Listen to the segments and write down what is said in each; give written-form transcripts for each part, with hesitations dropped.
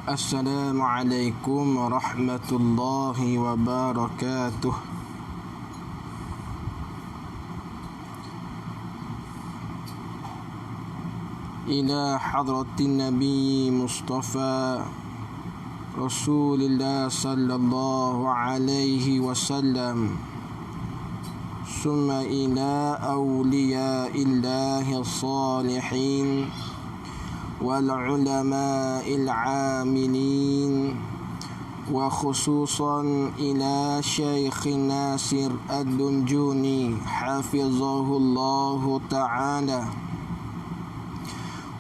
Assalamualaikum warahmatullahi wabarakatuh. Ila hadratin Nabi Mustafa Rasulillah sallallahu alaihi wasallam, summa ila awliyaillahi salihin والعلماء العاملين وخصوصا إلى شيخ ناصر الدنجوني حفظه الله تعالى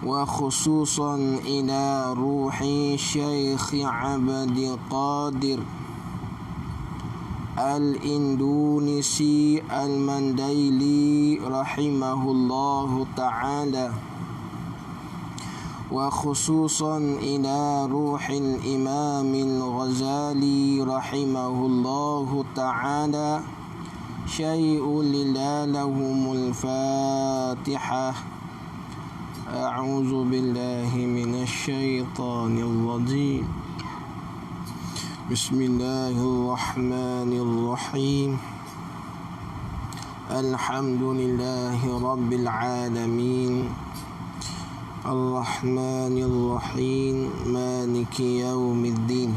وخصوصا إلى روح شيخ عبد القادر الإندونيسي المنديلي رحمه الله تعالى وخصوصا إلى روح الإمام الغزالي رحمه الله تعالى شيء لله لهم الفاتحة. أعوذ بالله من الشيطان الرجيم. بسم الله الرحمن الرحيم. الحمد لله رب العالمين الرحمن الرحيم مالك يوم الدين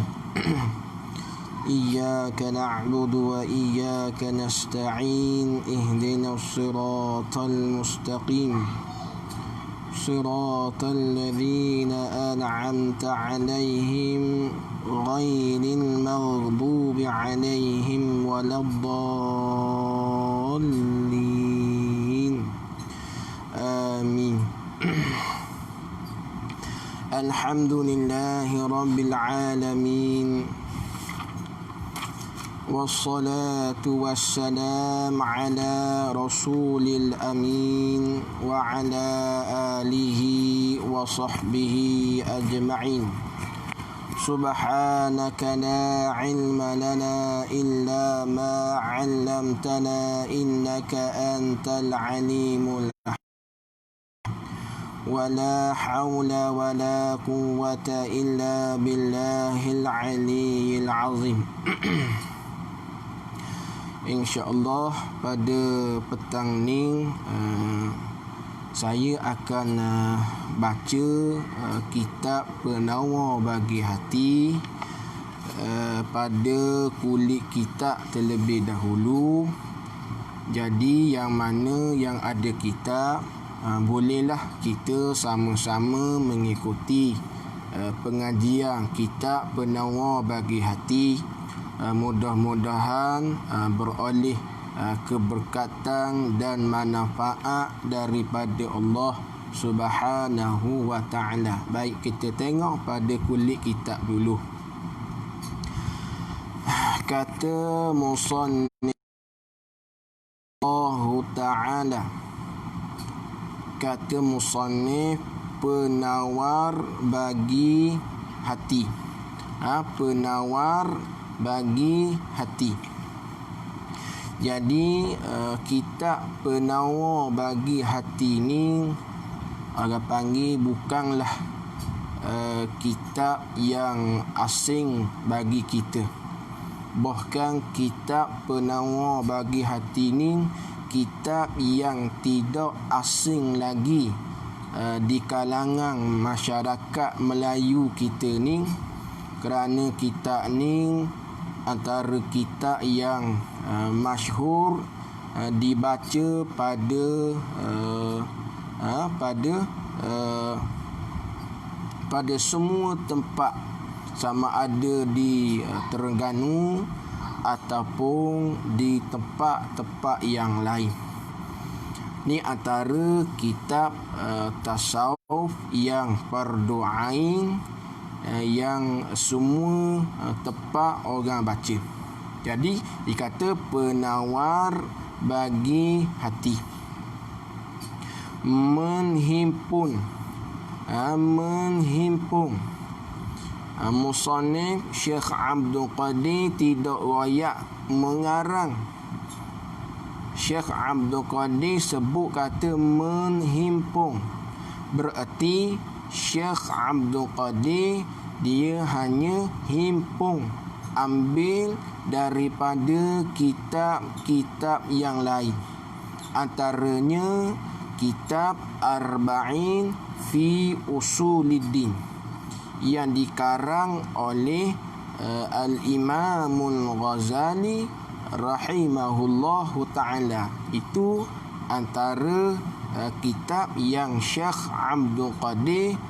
إياك نعبد وإياك نستعين اهدنا الصراط المستقيم صراط الذين أنعمت عليهم غير المغضوب عليهم ولا الضالين آمين. الحمد لله رب العالمين والصلاة والسلام على رسول الأمين وعلى آله وصحبه أجمعين. سبحانك لا علم لنا إلا ما علمتنا إنك أنت العليم الحكيم ولا حول ولا قوة إلا بالله العلي العظيم. InsyaAllah pada petang ni saya akan baca kitab Penawar Bagi Hati pada kulit kitab terlebih dahulu. Jadi yang mana yang ada kitab, bolehlah kita sama-sama mengikuti pengajian kitab Penawar Bagi Hati. Mudah-mudahan beroleh keberkatan dan manfaat daripada Allah Subhanahu wa ta'ala. Baik, kita tengok pada kulit kitab dulu. Kata musannif Allah ta'ala, kata musannif, penawar bagi hati. Penawar bagi hati. Jadi kitab Penawar Bagi Hati ni orang panggil bukanlah kitab yang asing bagi kita. Bahkan kitab Penawar Bagi Hati ni kitab yang tidak asing lagi di kalangan masyarakat Melayu kita ni, kerana kitab ni antara kitab yang masyhur dibaca pada semua tempat, sama ada di Terengganu ataupun di tempat-tempat yang lain. Ni antara kitab tasawuf yang fardu ain yang semua tepat orang baca. Jadi dikata penawar bagi hati. Menghimpun. Musannif Syekh Abdul Qadir tidak royak mengarang. Syekh Abdul Qadir sebut kata menghimpun. Berarti Syekh Abdul Qadir dia hanya himpun, ambil daripada kitab-kitab yang lain. Antaranya kitab Arba'in fi Usuluddin yang dikarang oleh Al-Imamul Ghazali rahimahullahu ta'ala. Itu antara kitab yang Syekh Abdul Qadir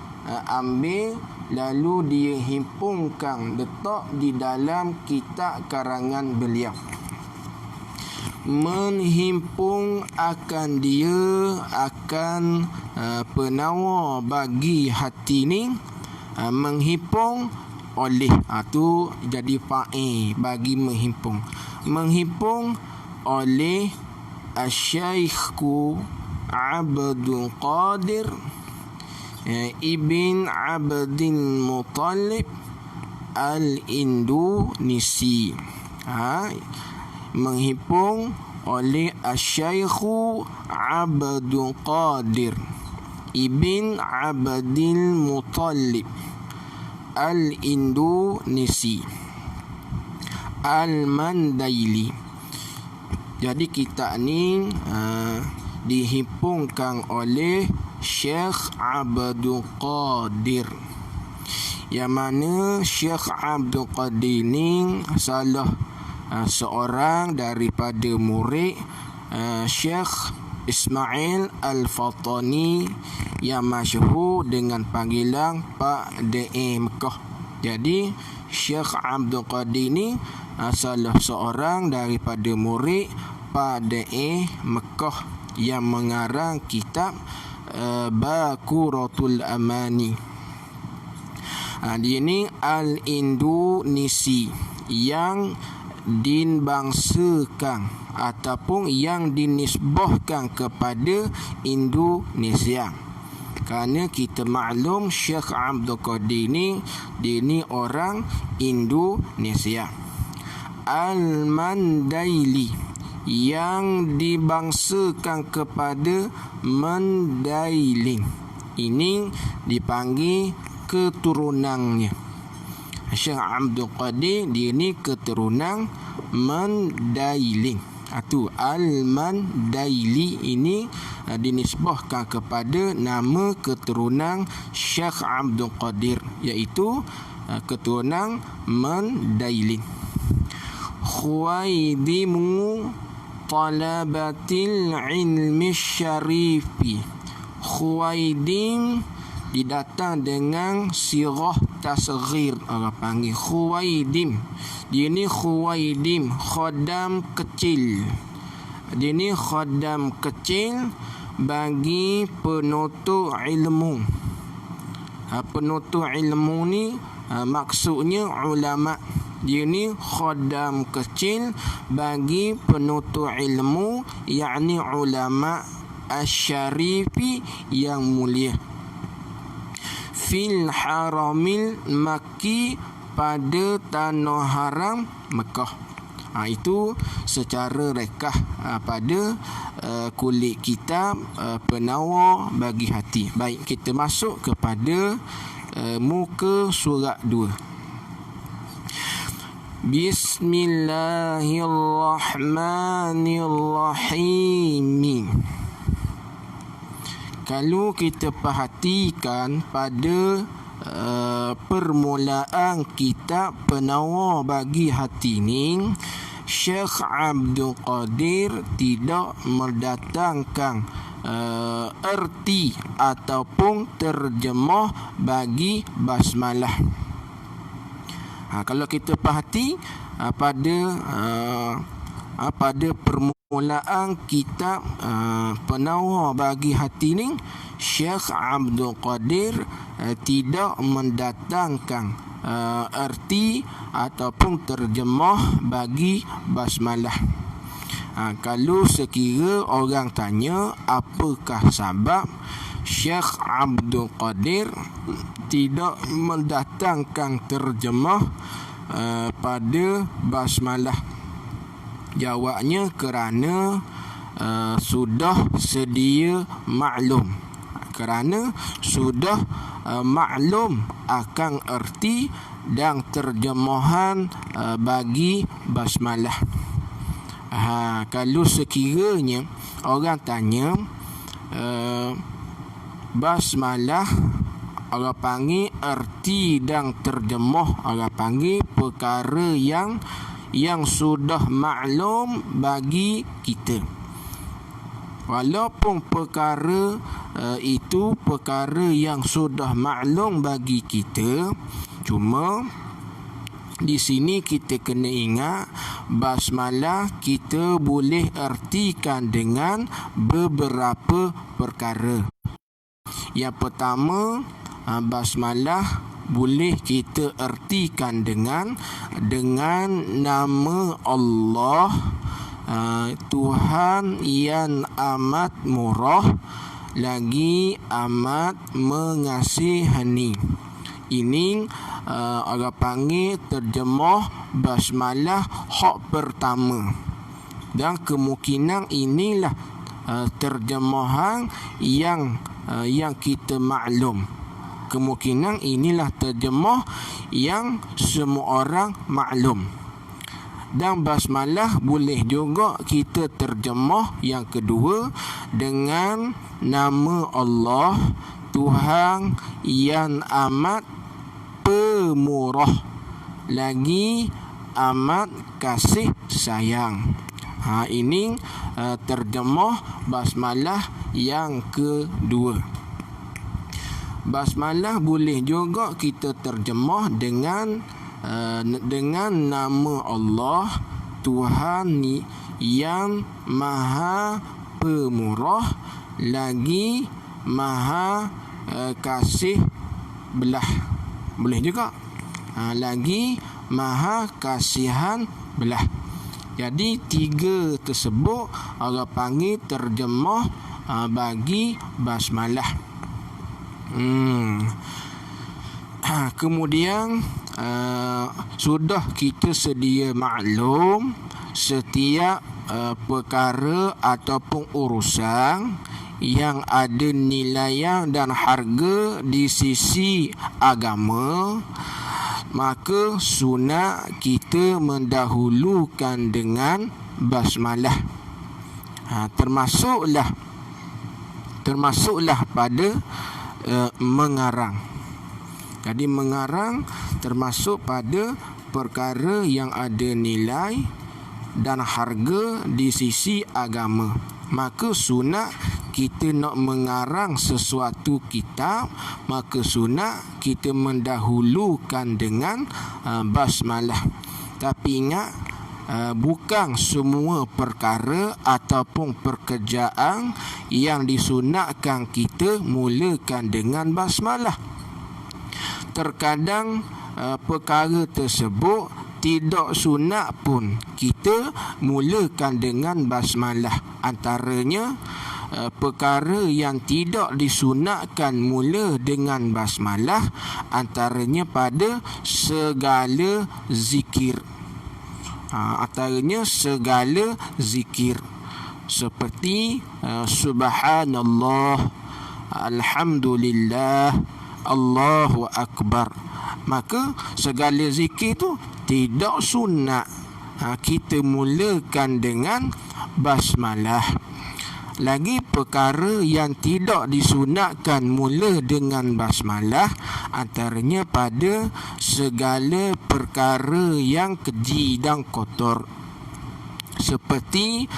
ambil, lalu dia himpunkan, letak di dalam kitab karangan beliau. Menghimpun akan penawar bagi hati ni. Menghimpun oleh tu jadi fa'il bagi menghimpun. Menghimpun oleh Asy-Syaikh Abdul Qadir Ibn Abdul Muttalib Al-Indonesi. Menghimpun oleh Asy-Syaikh Abdul Qadir Ibn Abdul Muttalib Al-Indonesi Al-Mandaili. Jadi kitab ni dihimpunkan oleh Syekh Abdul Qadir, yang mana Syekh Abdul Qadir ni salah seorang daripada murid Syekh Ismail Al-Fatani yang masyhur dengan panggilan Pak Da'i Mekah. Jadi Syekh Abdul Qadir ni salah seorang daripada murid Pak Da'i Mekah yang mengarang kitab Baquratul Amani. Dia ni Al-Indonesi yang dibangsakan ataupun yang dinisbahkan kepada Indonesia. Kerana kita maklum Syekh Abdul Qadir ni dia ni orang Indonesia. Al-Mandaili yang dibangsakan kepada Mandailing. Ini dipanggil keturunannya. Syekh Abdul Qadir dia ni keturunan Mandailing. Itu Al-Mandaili ini dinisbahkan kepada nama keturunan Syekh Abdul Qadir, iaitu keturunan Mandailing. Khuwaidimu talabatil ilmi syarifi. Khuwaidim didatang dengan sirah tasghir, orang panggil Khuwaidim. Dia ni Khuwaidim, khodam kecil. Dia ni khodam kecil bagi penuntut ilmu. Penuntut ilmu ni maksudnya ulama. Dia ni khodam kecil bagi penuntut ilmu, yakni ulama asy-syarifi yang mulia. Fil haramil Makki, pada tanah haram Mekah. Itu secara rekah pada kulit kitab penawar bagi hati. Baik, kita masuk kepada muka surat 2. Bismillahirrahmanirrahim. Kalau kita perhatikan pada permulaan kitab penawar bagi hati ni, Syekh Abdul Qadir tidak mendatangkan erti ataupun terjemah bagi basmalah. Kalau kita perhati pada pada permulaan kitab Penawar Bagi Hati ni, Syekh Abdul Qadir tidak mendatangkan erti ataupun terjemah bagi basmalah. Kalau sekira orang tanya apakah sebab Syekh Abdul Qadir tidak mendatangkan terjemah pada basmalah, jawabnya kerana sudah sedia maklum. Kerana sudah maklum akan erti dan terjemahan bagi basmalah. Kalau sekiranya orang tanya basmalah, orang panggil erti dan terjemah, orang panggil perkara yang sudah maklum bagi kita. Walaupun perkara itu perkara yang sudah maklum bagi kita, cuma di sini kita kena ingat basmalah kita boleh ertikan dengan beberapa perkara. Yang pertama, basmalah boleh kita ertikan dengan nama Allah, Tuhan yang amat murah lagi amat mengasihani. Ini orang panggil terjemah basmalah hak pertama. Dan kemungkinan inilah terjemahan yang kita maklum. Kemungkinan inilah terjemah yang semua orang maklum. Dan basmalah boleh juga kita terjemah yang kedua dengan nama Allah, Tuhan yang amat pemurah lagi amat kasih sayang. Ini terjemah basmalah yang kedua. Basmalah boleh juga kita terjemah dengan nama Allah, Tuhan yang maha pemurah lagi maha kasih belah. Boleh juga lagi maha kasihan belah. Jadi tiga tersebut orang panggil terjemah bagi basmalah. Kemudian sudah kita sedia maklum setiap perkara ataupun urusan yang ada nilai dan harga di sisi agama, maka sunat kita mendahulukan dengan basmalah. Termasuklah pada mengarang. Jadi mengarang termasuk pada perkara yang ada nilai dan harga di sisi agama. Maka sunat kita nak mengarang sesuatu kitab, maka sunat kita mendahulukan dengan basmalah. Tapi ingat, bukan semua perkara ataupun pekerjaan yang disunatkan kita mulakan dengan basmalah. Terkadang perkara tersebut tidak sunat pun kita mulakan dengan basmalah. Antaranya perkara yang tidak disunatkan mula dengan basmalah, antaranya pada segala zikir. Antaranya segala zikir seperti subhanallah, alhamdulillah, Allahu Akbar. Maka segala zikir tu tidak sunat kita mulakan dengan basmalah. Lagi perkara yang tidak disunatkan mula dengan basmalah, antaranya pada segala perkara yang keji dan kotor. seperti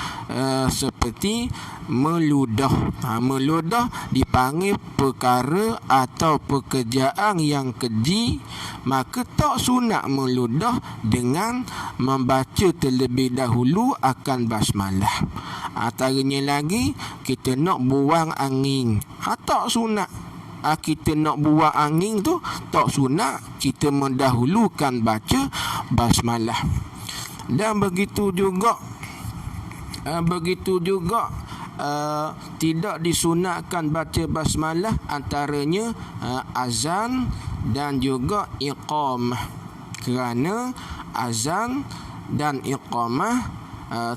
meludah. Meludah dipanggil perkara atau pekerjaan yang keji, maka tak sunat meludah dengan membaca terlebih dahulu akan basmalah. Antaranya lagi, kita nak buang angin, tak sunat. Kita nak buang angin tu tak sunat kita mendahulukan baca basmalah. Dan begitu juga tidak disunatkan baca basmalah antaranya azan dan juga iqamah, kerana azan dan iqamah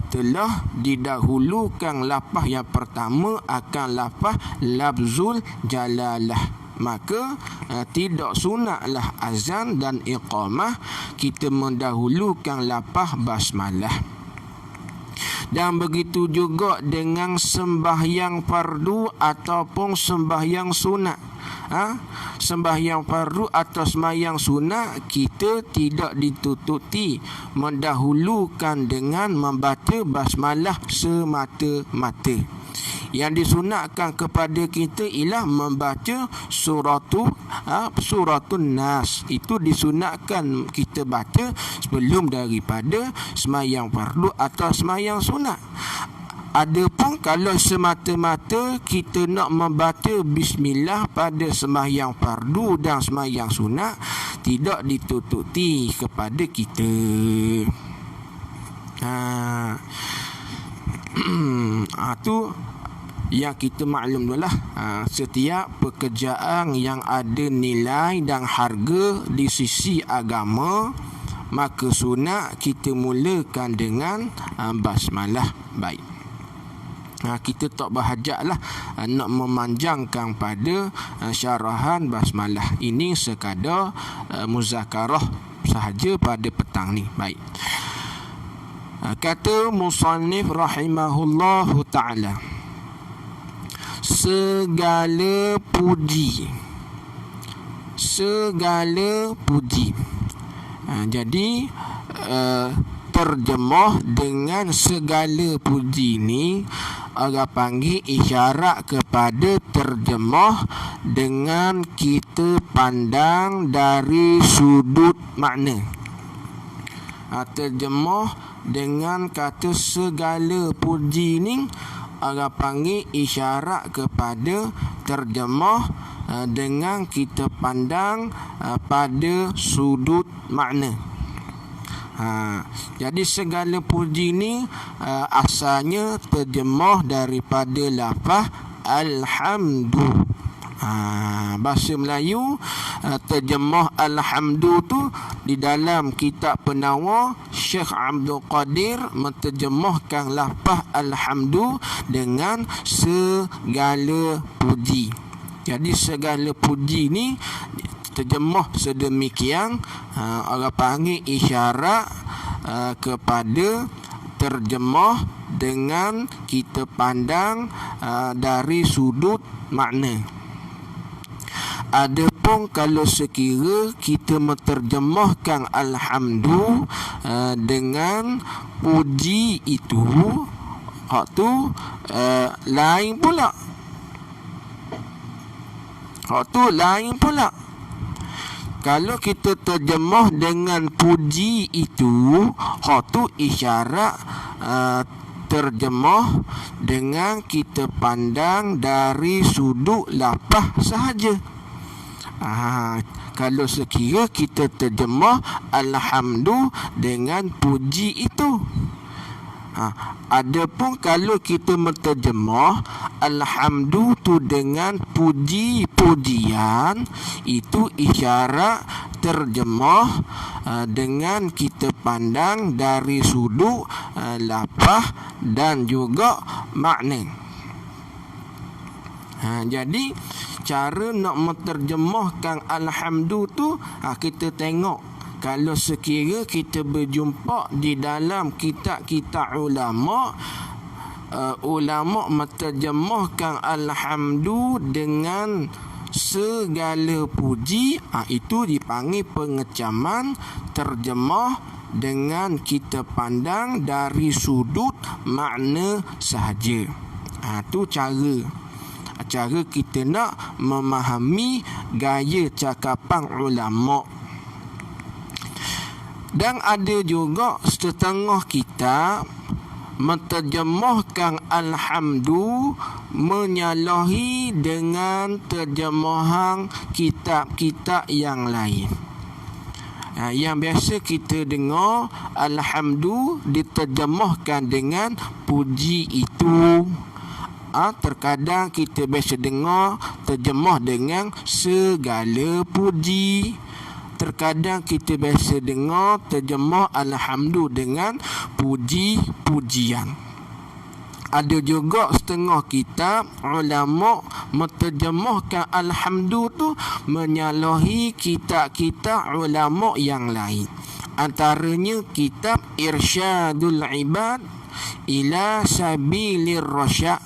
telah didahulukan lafaz yang pertama akan lafaz lafzul jalalah. Maka tidak sunatlah azan dan iqamah kita mendahulukan lafaz basmalah. Dan begitu juga dengan sembahyang fardu ataupun sembahyang sunat. Sembahyang fardu atau sembahyang sunat, kita tidak ditututi mendahulukan dengan membaca basmalah semata-mata. Yang disunatkan kepada kita ialah membaca suratun Nas. Itu disunatkan kita baca sebelum daripada sembahyang fardu atau sembahyang sunat. Adapun kalau semata-mata kita nak membaca bismillah pada sembahyang fardu dan sembahyang sunat, tidak ditututi kepada kita. Tu yang kita maklum dulu lah. Setiap pekerjaan yang ada nilai dan harga di sisi agama, maka sunat kita mulakan dengan basmalah. Baik, kita tak berhajatlah nak memanjangkan pada syarahan basmalah. Ini sekadar muzakarah sahaja pada petang ni. Baik, kata musannif rahimahullahu ta'ala, segala puji. Jadi terjemah dengan segala puji ni orang panggil isyarat kepada terjemah dengan kita pandang dari sudut makna. Terjemah dengan kata segala puji ni orang panggil isyarat kepada terjemah dengan kita pandang pada sudut makna. Jadi segala puji ni asalnya terjemah daripada lafaz alhamdu. Bahasa Melayu terjemah alhamdu tu di dalam kitab penawar Syekh Abdul Qadir menterjemahkan lafaz alhamdu dengan segala puji. Jadi segala puji ni terjemah sedemikian, orang panggil isyarat kepada terjemah dengan kita pandang dari sudut makna. Adapun kalau sekira kita menterjemahkan alhamdu dengan puji itu, hak tu lain pula. Kalau kita terjemah dengan puji itu, hak tu isyarat terjemah dengan kita pandang dari sudut lafaz sahaja. Kalau sekira kita terjemah alhamdu dengan puji itu. Adapun kalau kita menterjemah alhamdu tu dengan puji-pujian, itu isyarat terjemah dengan kita pandang dari sudut lafaz dan juga makna. Jadi cara nak menterjemahkan alhamdu tu, kita tengok. Kalau sekira kita berjumpa di dalam kitab-kitab ulama, ulama menterjemahkan alhamdu dengan segala puji, itu dipanggil pengecaman terjemah dengan kita pandang dari sudut makna sahaja. Itu cara kita nak memahami gaya cakapan ulama. Dan ada juga setengah kita menterjemahkan alhamdu menyalahi dengan terjemahan kitab-kitab yang lain. Yang biasa kita dengar alhamdu diterjemahkan dengan puji itu. Terkadang kita biasa dengar terjemah dengan segala puji. Terkadang kita biasa dengar terjemah alhamdu dengan puji-pujian. Ada juga setengah kitab ulama menterjemahkan alhamdu tu menyalahi kitab-kitab ulama yang lain. Antaranya kitab Irsyadul Ibad ila Sabilir Rasyad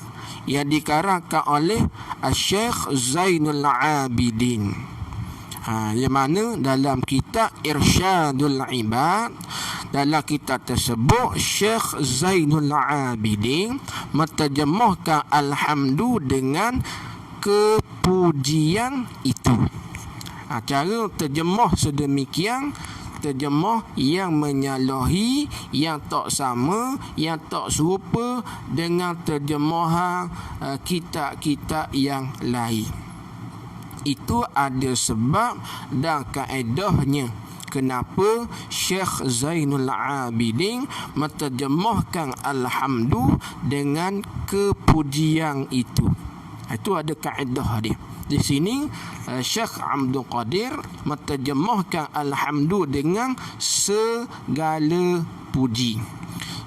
yang dikarangkan oleh Syekh Zainul Abidin. Yang mana dalam kitab Irsyadul Ibad, dalam kitab tersebut Syekh Zainul Abidin menterjemahkan alhamdu dengan kepujian itu. Cara terjemah sedemikian, terjemah yang menyalahi, yang tak sama, yang tak serupa dengan terjemahan kitab-kitab yang lain. Itu ada sebab dan kaedahnya kenapa Syekh Zainul Abidin menterjemahkan alhamdu dengan kepujian itu. Itu ada kaedah dia. Di sini Syekh Abdul Qadir menterjemahkan alhamdu dengan segala puji.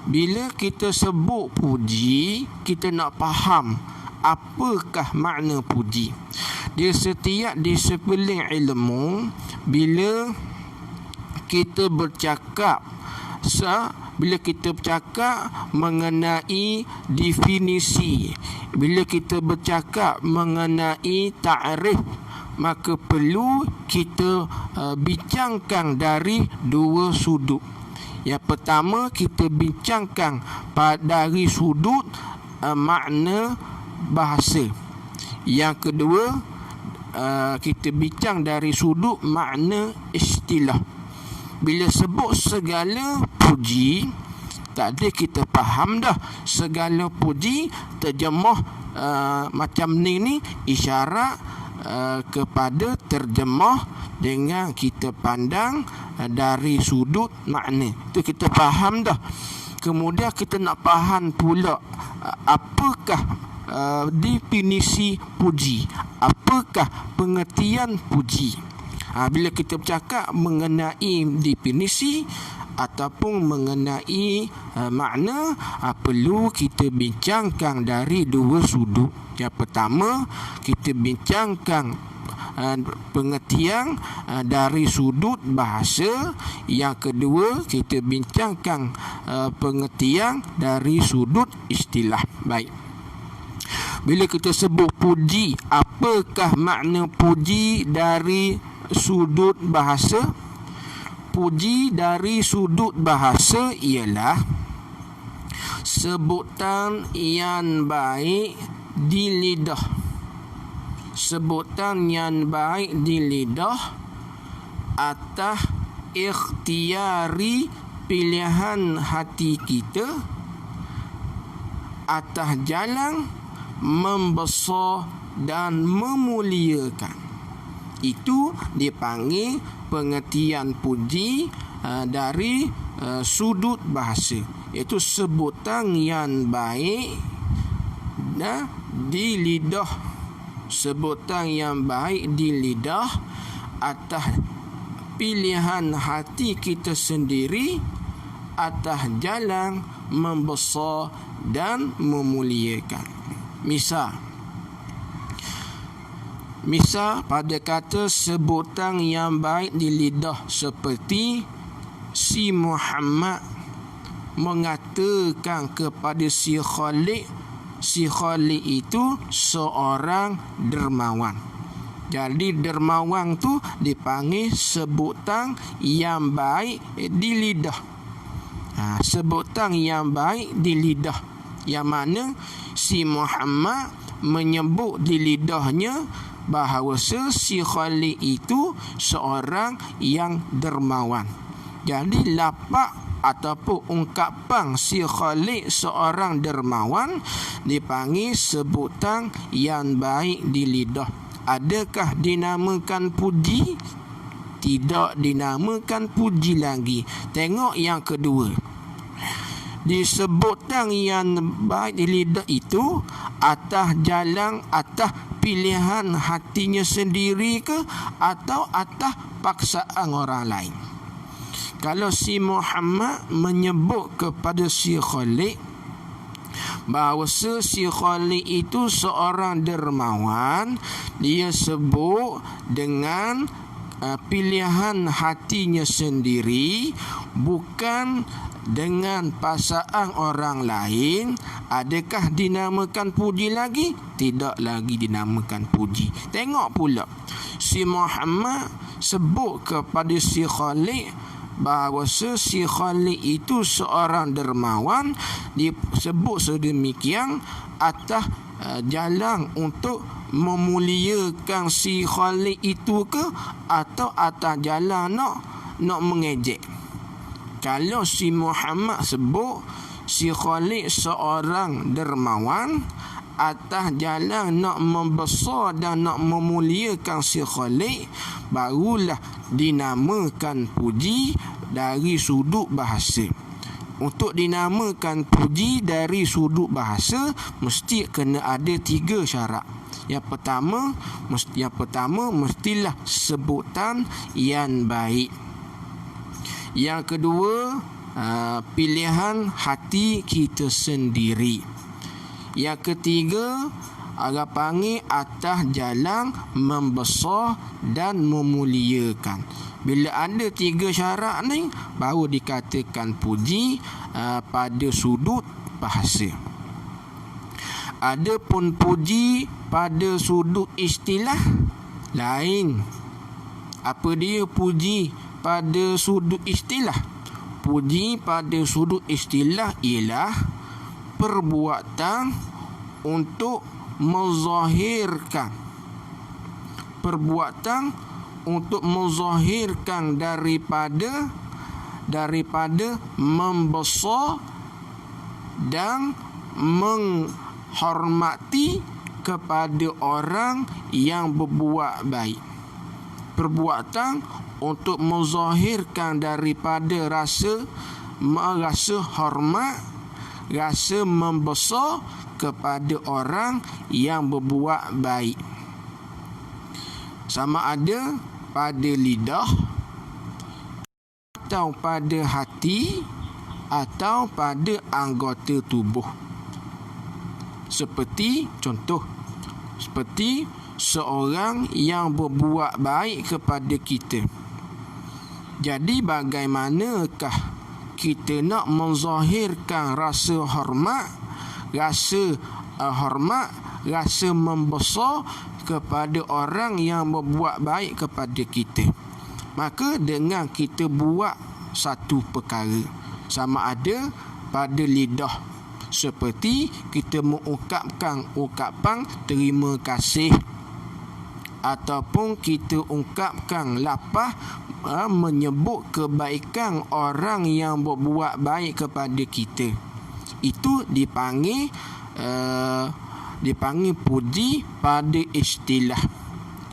Bila kita sebut puji, kita nak faham apakah makna puji. Di setiap disiplin ilmu, bila kita bercakap mengenai definisi, bila kita bercakap mengenai ta'rif, maka perlu kita bincangkan dari dua sudut. Yang pertama, kita bincangkan dari sudut makna bahasa. Yang kedua, kita bincang dari sudut makna istilah. Bila sebut segala puji, tak ada kita faham dah segala puji terjemah macam ni isyarat kepada terjemah dengan kita pandang dari sudut makna. Itu kita faham dah. Kemudian kita nak faham pula apakah definisi puji, apakah pengertian puji. Bila kita bercakap mengenai definisi ataupun mengenai makna, perlu kita bincangkan dari dua sudut. Yang pertama, kita bincangkan pengertian dari sudut bahasa. Yang kedua, kita bincangkan pengertian dari sudut istilah. Baik. Bila kita sebut puji, apakah makna puji dari sudut bahasa? Puji dari sudut bahasa ialah sebutan yang baik di lidah. Sebutan yang baik di lidah atas ikhtiari pilihan hati kita, atas jalan membesar dan memuliakan. Itu dipanggil pengertian puji dari sudut bahasa, iaitu sebutan yang baik di lidah. Sebutan yang baik di lidah atas pilihan hati kita sendiri, atas jalan membesar dan memuliakan. Misal pada kata sebutan yang baik di lidah, seperti si Muhammad mengatakan kepada si Khalid itu seorang dermawan. Jadi dermawan tu dipanggil sebutan yang baik di lidah. sebutan yang baik di lidah, yang mana si Muhammad menyebut di lidahnya bahawa si Khalid itu seorang yang dermawan. Jadi lapak ataupun ungkapan si Khalid seorang dermawan dipanggil sebutan yang baik di lidah. Adakah dinamakan puji? Tidak dinamakan puji lagi. Tengok yang kedua. Disebutan yang baik di lidah itu atas jalan, atas pilihan hatinya sendiri ke, atau atas paksaan orang lain. Kalau si Muhammad menyebut kepada si Khalid bahawa si Khalid itu seorang dermawan, dia sebut dengan pilihan hatinya sendiri, bukan dengan pasangan orang lain. Adakah dinamakan puji lagi? Tidak lagi dinamakan puji. Tengok pula, si Muhammad sebut kepada si Khalid bahawa si Khalid itu seorang dermawan, disebut sedemikian atas jalan untuk memuliakan si Khalid itu ke, atau atas jalan nak mengejek. Kalau si Muhammad sebut si Khalid seorang dermawan atas jalan nak membesar dan nak memuliakan si Khalid, barulah dinamakan puji dari sudut bahasa. Untuk dinamakan puji dari sudut bahasa, mesti kena ada 3 syarat. Yang pertama mestilah sebutan yang baik. Yang kedua, pilihan hati kita sendiri. Yang ketiga, orang panggil atas jalan membesar dan memuliakan. Bila ada 3 syarat ni, baru dikatakan puji pada sudut bahasa. Adapun puji pada sudut istilah lain. Apa dia puji pada sudut istilah? Puji pada sudut istilah ialah perbuatan untuk menzahirkan, perbuatan untuk menzahirkan daripada membesar dan menghormati kepada orang yang berbuat baik. Perbuatan untuk menzahirkan daripada rasa hormat, rasa membesar kepada orang yang berbuat baik. Sama ada pada lidah, atau pada hati, atau pada anggota tubuh. Seperti seorang yang berbuat baik kepada kita. Jadi bagaimanakah kita nak menzahirkan rasa hormat, rasa membesar kepada orang yang berbuat baik kepada kita? Maka dengan kita buat satu perkara, sama ada pada lidah, seperti kita mengungkapkan ucapan terima kasih, ataupun kita ungkapkan lafaz menyebut kebaikan orang yang berbuat baik kepada kita. Itu dipanggil puji pada istilah.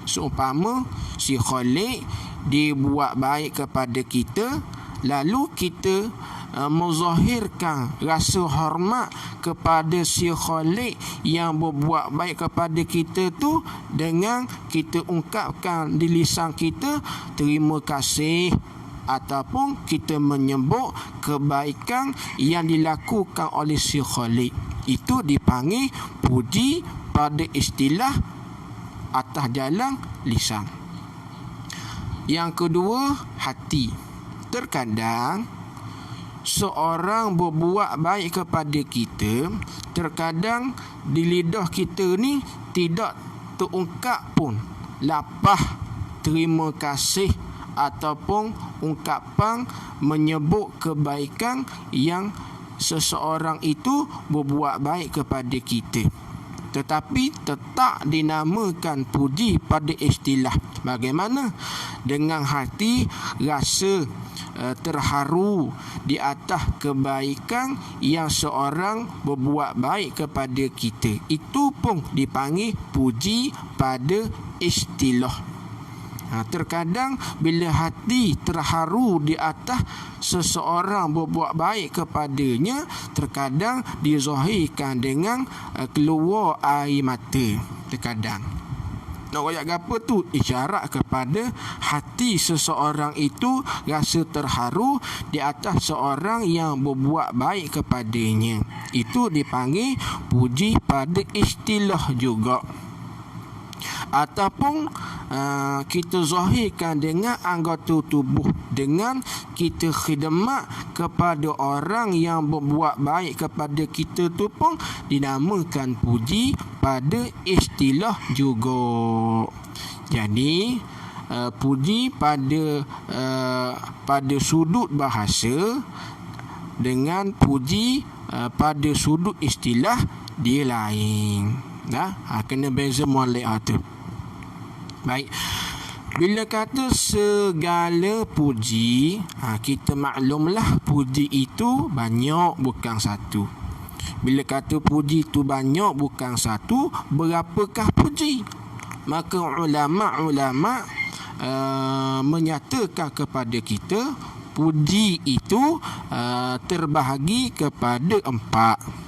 Seumpama si Khalid dibuat baik kepada kita, lalu kita menzahirkan rasa hormat kepada si Khalid yang berbuat baik kepada kita tu dengan kita ungkapkan di lisan kita terima kasih, ataupun kita menyebut kebaikan yang dilakukan oleh si Khalid. Itu dipanggil puji pada istilah atas jalan lisan. Yang kedua, hati. Terkadang seorang berbuat baik kepada kita, terkadang di lidah kita ni tidak terungkap pun lafaz terima kasih ataupun ungkapan menyebut kebaikan yang seseorang itu berbuat baik kepada kita, tetapi tetap dinamakan puji pada istilah. Bagaimana? Dengan hati rasa terharu di atas kebaikan yang seorang berbuat baik kepada kita, itu pun dipanggil puji pada istilah. Terkadang bila hati terharu di atas seseorang berbuat baik kepadanya, terkadang dizahirkan dengan keluar air mata. Terkadang nak royak gapo tu isyarat kepada hati seseorang itu rasa terharu di atas seorang yang berbuat baik kepadanya. Itu dipanggil puji pada istilah juga. Ataupun kita zahirkan dengan anggota tubuh, dengan kita khidmat kepada orang yang berbuat baik kepada kita tu pun dinamakan puji pada istilah juga. Jadi puji pada sudut bahasa dengan puji pada sudut istilah dia lain. Kena beza molek tu. Baik. Bila kata segala puji, kita maklumlah puji itu banyak bukan satu. Bila kata puji itu banyak bukan satu, berapakah puji? Maka ulama' menyatakan kepada kita puji itu terbahagi kepada 4.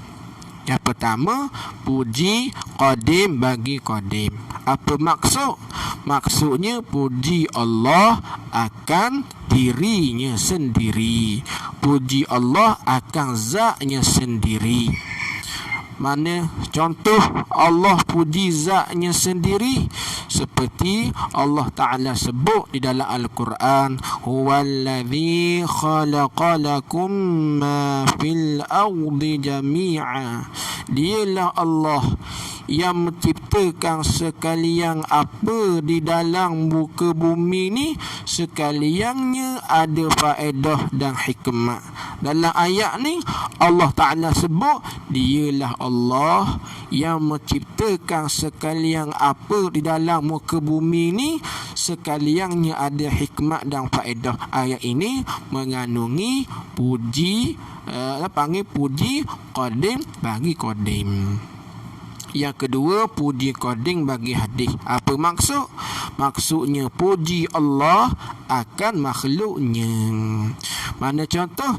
Yang pertama, puji qadim bagi qadim. Apa maksud? Maksudnya puji Allah akan dirinya sendiri. Puji Allah akan zatnya sendiri. Mana contoh Allah puji zatnya sendiri? Seperti Allah Ta'ala sebut di dalam Al-Quran, huwallazi khalaqa lakum ma fil ardi jami'a. Dialah Allah yang menciptakan sekalian apa di dalam muka bumi ni, sekaliannya ada faedah dan hikmat. Dalam ayat ni Allah Ta'ala sebut dialah Allah yang menciptakan sekalian apa di dalam muka bumi ni, sekaliannya ada hikmat dan faedah. Ayat ini mengandungi puji, panggil puji qadim bagi qadim. Yang kedua, puji qadim bagi hadis. Apa maksud? Maksudnya puji Allah akan makhluknya. Mana contoh?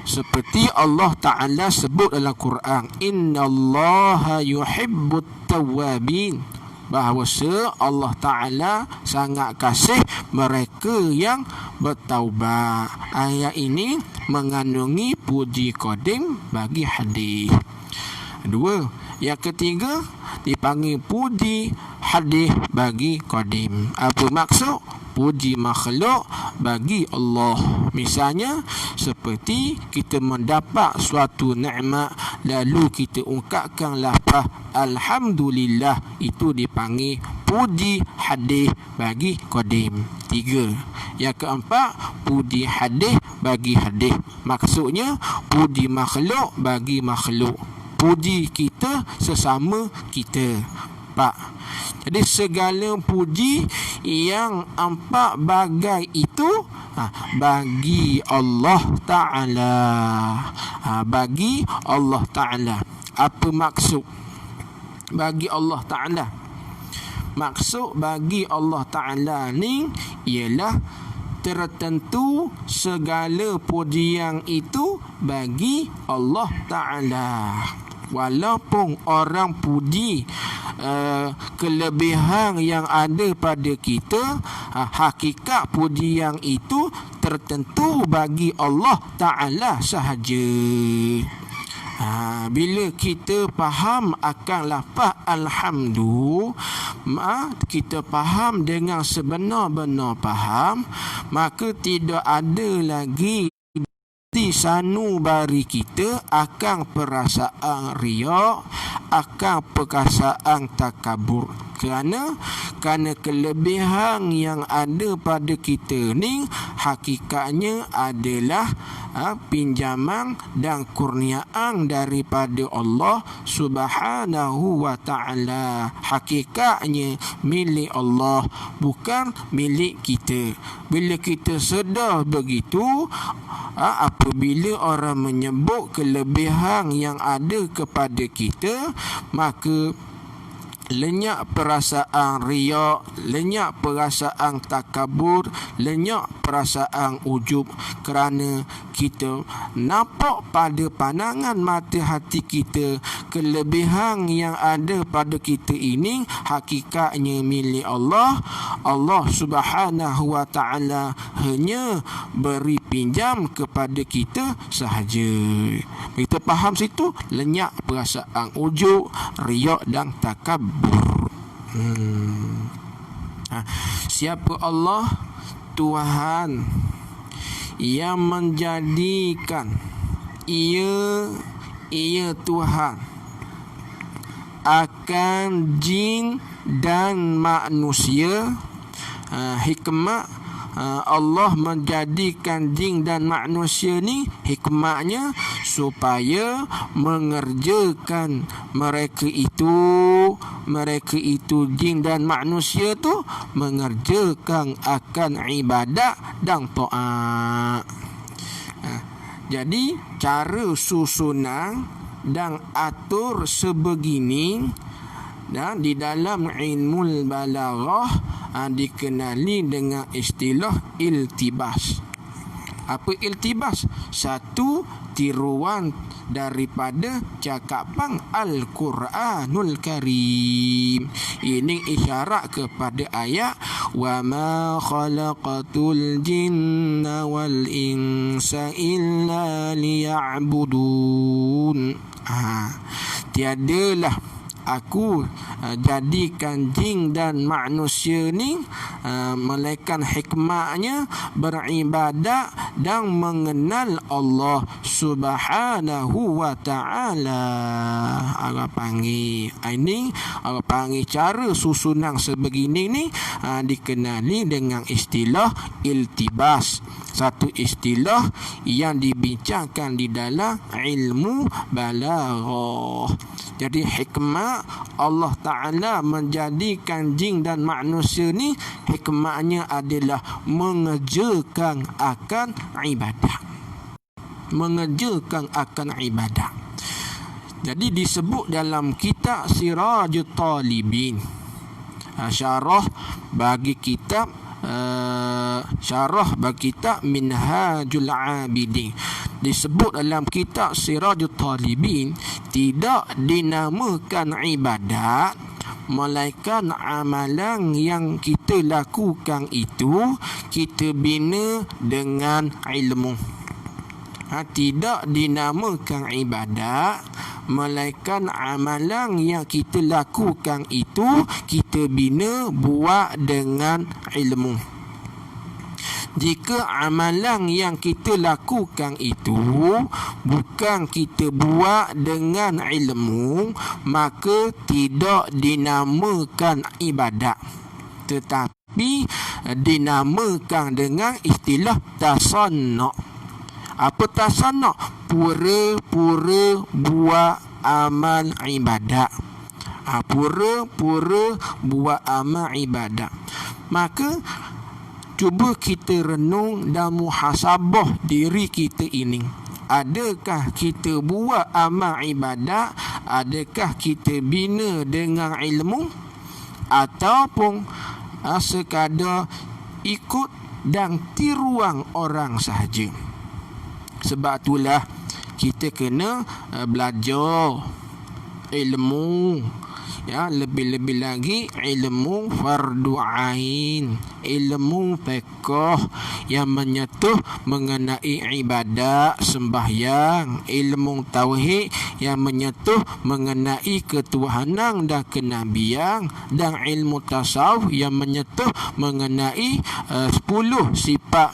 Seperti Allah Ta'ala sebut dalam Quran, innallaha yuhibbut tawwabin. Bahawasa Allah Ta'ala sangat kasih mereka yang bertaubat. Ayat ini mengandungi puji qadim bagi hadis. Dua. Yang ketiga, dipanggil puji hadis bagi qadim. Apa maksud? Puji makhluk bagi Allah. Misalnya seperti kita mendapat suatu nikmat lalu kita ungkapkan lafaz alhamdulillah, itu dipanggil puji hadis bagi qadim. 3. Yang keempat, puji hadis bagi hadis. Maksudnya puji makhluk bagi makhluk. Puji kita sesama kita. 4. Jadi segala puji yang 4 bagai itu bagi Allah Ta'ala. Bagi Allah Ta'ala. Apa maksud bagi Allah Ta'ala? Maksud bagi Allah Ta'ala ni ialah tertentu segala pujian itu bagi Allah Ta'ala. Walaupun orang puji kelebihan yang ada pada kita, hakikat pujian itu tertentu bagi Allah Ta'ala sahaja. Bila kita faham akan lafaz alhamdu, kita faham dengan sebenar-benar faham, maka tidak ada lagi menjadi sanubari kita akan perasaan riya, akan perasaan takabur. Kerana kelebihan yang ada pada kita ni hakikatnya adalah pinjaman dan kurniaan daripada Allah Subhanahu wa ta'ala. Hakikatnya milik Allah, bukan milik kita. Bila kita sedar begitu, apabila orang menyebut kelebihan yang ada kepada kita, maka lenyap perasaan riya, lenyap perasaan takabur, lenyap perasaan ujub, kerana kita nampak pada pandangan mata hati kita kelebihan yang ada pada kita ini hakikatnya milik Allah. Allah Subhanahu wa ta'ala hanya beri pinjam kepada kita sahaja. Kita faham situ, lenyap perasaan ujub, riya dan takabur. Siapa Allah? Tuhan yang menjadikan ia Tuhan akan jin dan manusia. Hikmah Allah menjadikan jin dan manusia ni, hikmahnya supaya mengerjakan mereka itu jin dan manusia tu mengerjakan akan ibadat dan taat. Jadi cara susunan dan atur sebegini dan di dalam ilmu balaghah dikenali dengan istilah iltibas. Apa iltibas? Satu tiruan daripada cakapan Al-Quranul Karim. Ini isyarat kepada ayat wa ma khalaqatul jinna wal insa illa liya'budun. Tiadalah aku jadikan jin dan manusia ni melainkan hikmahnya beribadat dan mengenal Allah Subhanahu wa ta'ala. Orang panggil ini, orang panggil cara susunan sebegini ni dikenali dengan istilah iltibas. Satu istilah yang dibincangkan di dalam ilmu balaghah. Jadi hikmah Allah Ta'ala menjadikan jin dan manusia ni, hikmahnya adalah mengerjakan akan ibadah. Mengerjakan akan ibadah. Jadi disebut dalam kitab Sirajut Talibin, syarah bagi kitab Minhajul Abidin, disebut dalam kitab Sirajul Talibin, tidak dinamakan ibadat melainkan amalan yang kita lakukan itu kita bina dengan ilmu. Tidak dinamakan ibadat melainkan amalan yang kita lakukan itu kita bina buat dengan ilmu. Jika amalan yang kita lakukan itu bukan kita buat dengan ilmu, maka tidak dinamakan ibadat, tetapi dinamakan dengan istilah tasannu'. Apa tasannu'? Pura-pura buat amal ibadat. Pura-pura buat amal ibadat. Maka cuba kita renung dan muhasabah diri kita ini. Adakah kita buat amal ibadat? Adakah kita bina dengan ilmu? Ataupun sekadar ikut dan tiruan orang sahaja? Sebab itulah kita kena belajar ilmu, ya, lebih-lebih lagi ilmu fardu ain, ilmu fiqh yang menyentuh mengenai ibadat sembahyang, ilmu tauhid yang menyentuh mengenai ketuhanan dan kenabian, dan ilmu tasawuf yang menyentuh mengenai 10 sifat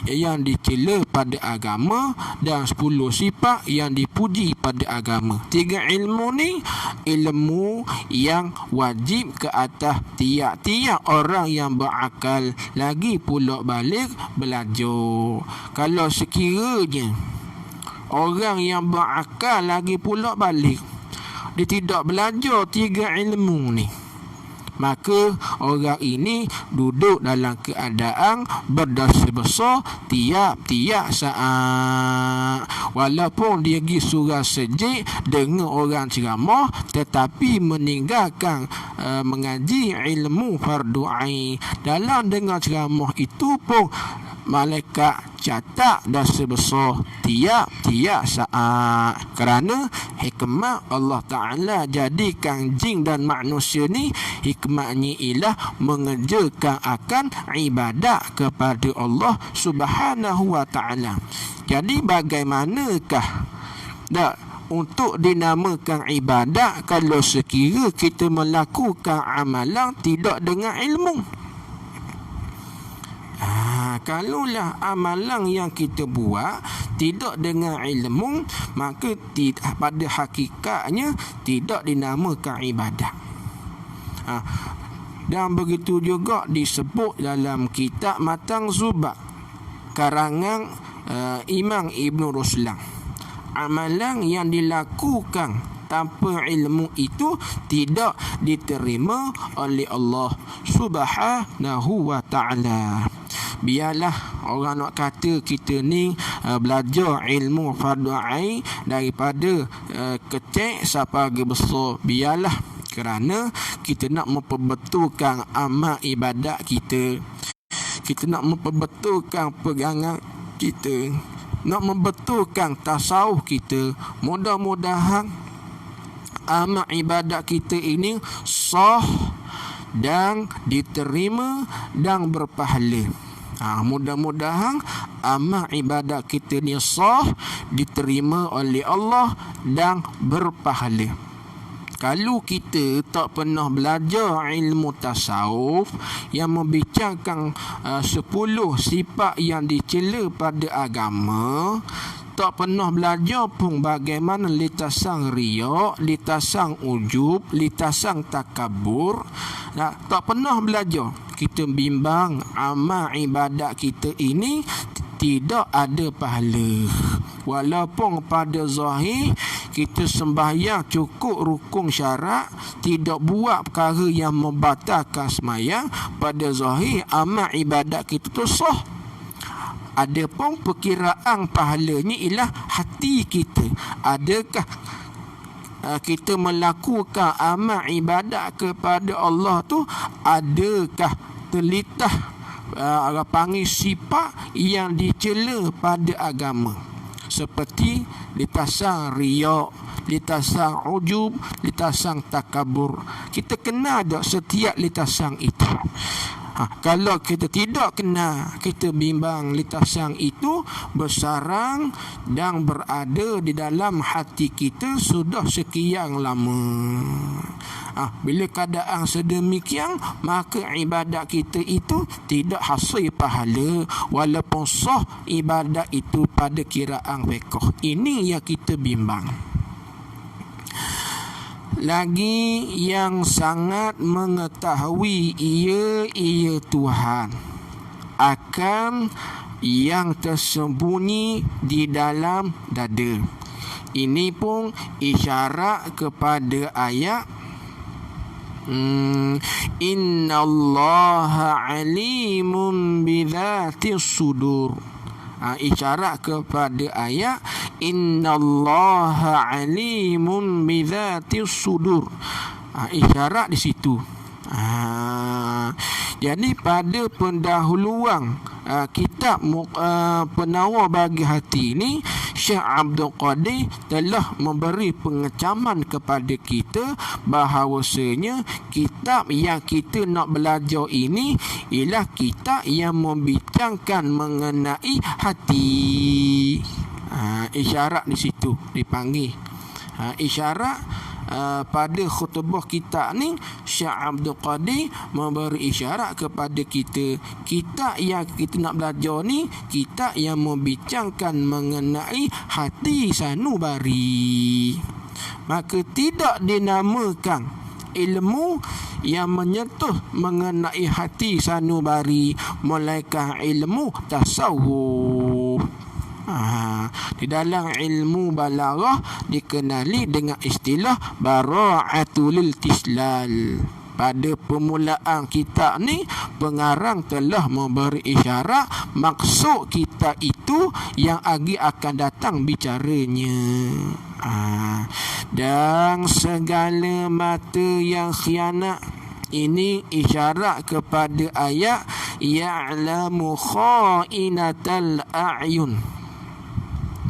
yang dicela pada agama, dan 10 sifat yang dipuji pada agama. 3 ilmu ni ilmu yang wajib ke atas tiap-tiap orang yang berakal, lagi pula balik belajar. Kalau sekiranya orang yang berakal lagi pula balik, dia tidak belajar 3 ilmu ni, maka orang ini duduk dalam keadaan berdosa besar tiap-tiap saat. Walaupun dia pergi surau sejik dengar orang ceramah, tetapi meninggalkan mengaji ilmu fardu ain. Dalam dengar ceramah itu pun malaikat catat dosa besar tiap-tiap saat. Kerana hikmah Allah Ta'ala jadikan jin dan manusia ni, hikmahnya ialah mengerjakan akan ibadat kepada Allah Subhanahu Wa Ta'ala. Jadi bagaimanakah untuk dinamakan ibadat kalau sekira kita melakukan amalan tidak dengan ilmu? Kalaulah amalan yang kita buat tidak dengan ilmu, maka pada hakikatnya tidak dinamakan ibadat. Dan begitu juga disebut dalam kitab Matang Zubat karangan Imam Ibn Ruslan, amalan yang dilakukan tanpa ilmu itu tidak diterima oleh Allah Subhanahu Wa Ta'ala. Biarlah orang nak kata kita ni belajar ilmu fardu ain daripada kecil sampai besar, biarlah, kerana kita nak memperbetulkan amal ibadat kita, kita nak memperbetulkan pegangan kita, nak membetulkan tasawuf kita. Mudah-mudahan amal ibadat kita ini sah dan diterima dan berpahala. Mudah-mudahan amal ibadat kita ni sah, diterima oleh Allah dan berpahala. Kalau kita tak pernah belajar ilmu tasawuf yang membincangkan 10 sifat yang dicela pada agama, tak pernah belajar pun bagaimana litasang riya, litasang ujub, litasang takabur, tak pernah belajar, kita bimbang amal ibadat kita ini tidak ada pahala. Walaupun pada zahir kita sembahyang cukup rukun syarat, tidak buat perkara yang membatalkan sembahyang, pada zahir amal ibadat kita tu sah. Adapun perkiraan pahalanya ialah hati kita. Adakah kita melakukan amal ibadat kepada Allah tu, adakah terlitah orang panggil sifat yang dicela pada agama, seperti litasang riya, litasang ujub, litasang takabur. Kita kenal tak setiap litasang itu? Kalau kita tidak kenal, kita bimbang litasang itu bersarang dan berada di dalam hati kita sudah sekian lama. Bila keadaan sedemikian, maka ibadat kita itu tidak hasil pahala, walaupun sah ibadat itu pada kiraan fiqh. Ini yang kita bimbang. Lagi yang sangat mengetahui ia Tuhan akan yang tersembunyi di dalam dada. Ini pun isyarat kepada ayat Innallaha alimun bidzatis sudur. Isyarat kepada ayat Innallaha alimun bidzatis sudur. Isyarat di situ. Jadi pada pendahuluan kitab Penawar Bagi Hati ini, Syekh Abdul Qadir telah memberi pengecaman kepada kita bahawasanya kitab yang kita nak belajar ini ialah kitab yang membincangkan mengenai hati. Isyarat di situ dipanggil isyarat pada khutbah kita ni, Syekh Abdul Qadir memberi isyarat kepada kita. Kita yang kita nak belajar ni, kita yang membincangkan mengenai hati sanubari. Maka tidak dinamakan ilmu yang menyentuh mengenai hati sanubari, melainkan ilmu tasawuf. Di dalam ilmu balaghah dikenali dengan istilah bara'atul istihlal. Pada permulaan kita ni, pengarang telah memberi isyarat maksud kita itu yang lagi akan datang bicaranya. Dan segala mata yang khianat, ini isyarat kepada ayat ya'lamu kha'inatal a'yun.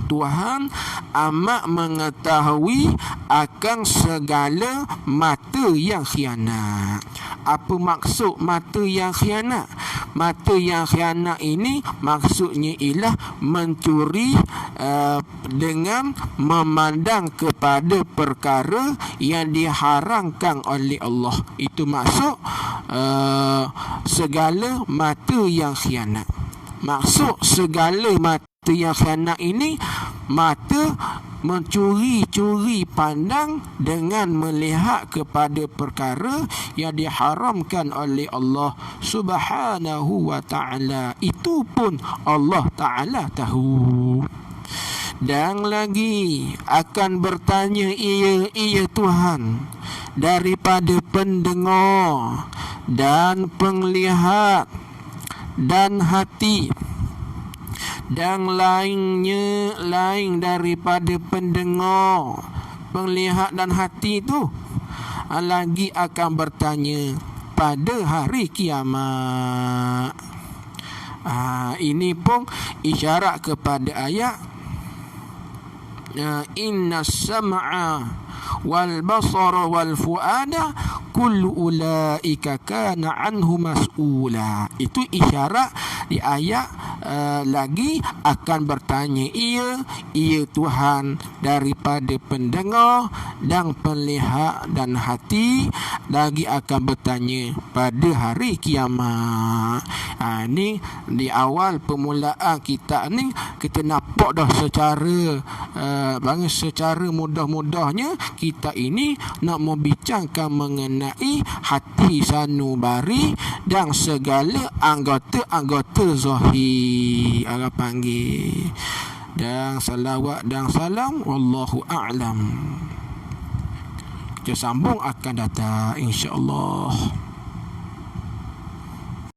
Tuhan amat mengetahui akan segala mata yang khianat. Apa maksud mata yang khianat? Mata yang khianat ini maksudnya ialah mencuri dengan memandang kepada perkara yang diharamkan oleh Allah. Itu maksud segala mata yang khianat. Maksud segala mata yang khianat ini, mata mencuri-curi pandang dengan melihat kepada perkara yang diharamkan oleh Allah Subhanahu wa ta'ala. Itu pun Allah Ta'ala tahu. Dan lagi akan bertanya ia Tuhan daripada pendengar dan penglihat dan hati, dan lain daripada pendengar, penglihat dan hati itu lagi akan bertanya pada hari kiamat. Ini pun isyarat kepada ayat inna sam'a wal basara wal fuada kullu ulaika kana anhu mas'ula. Itu isyarat di ayat lagi akan bertanya ia Tuhan daripada pendengar dan penlihat dan hati, lagi akan bertanya pada hari kiamat. Ni di awal permulaan kita ni, kita nampak dah secara mudah-mudahnya kita ini nak membincangkan mengenai hati sanubari dan segala anggota zahir, orang panggil. Dan salawat dan salam, wallahu a'lam. Kita sambung akan datang insya-Allah.